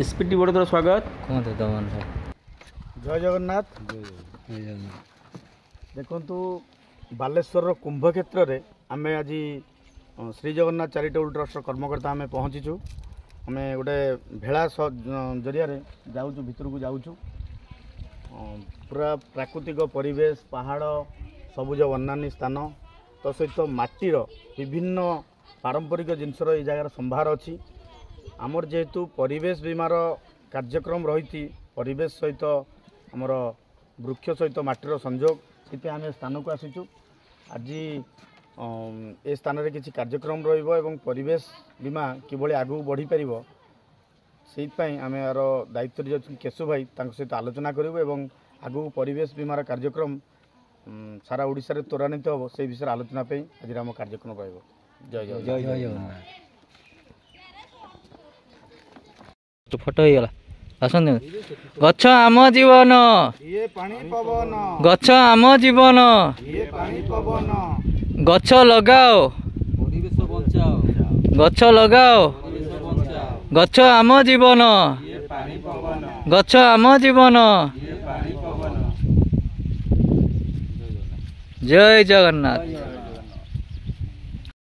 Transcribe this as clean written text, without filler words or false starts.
SPT बड़े तरह स्वागत दमन सर जय जगन्नाथ। देखु बालेश्वर कुंभ क्षेत्र में आम आज श्री जगन्नाथ चैरिटेबल ट्रस्ट कर्मकर्ता आम पहुँचीचु। आम गोटे भेड़ा जरिया जाऊँ भितर को जाऊँ पूरा प्राकृतिक परिवेश पहाड़ सबुज वन्यानी स्थान तो सहित माटीर विभिन्न पारंपरिक जिनसर ये जगार संभार अच्छी आमर जेहेतु परिवेश बीमार कार्यक्रम रही परिवेश सहित आमर वृक्ष सहित माटीर संयोग से आम स्थान को आसीचु। आज ए स्थान में किसी कार्यक्रम रही परिवेश बीमा किभली आगू बढ़ी पार से आम यार दायित्व जो केशु भाई सहित आलोचना करूँ आगू परिवेश बीमार कार्यक्रम सारा ओडिशा रे त्वरान्वित हम से विषय आलोचना आज आम कार्यक्रम रही। जय जय जय जय तो फोटो हो गला आसन गच्छ आम जीवन ये पानी पवन गच्छ आम जीवन ये पानी पवन गच्छ लगाओ परिवेश बचाओ गच्छ लगाओ परिवेश बचाओ गच्छ आम जीवन ये पानी पवन गच्छ आम जीवन ये पानी पवन। जय जगन्नाथ।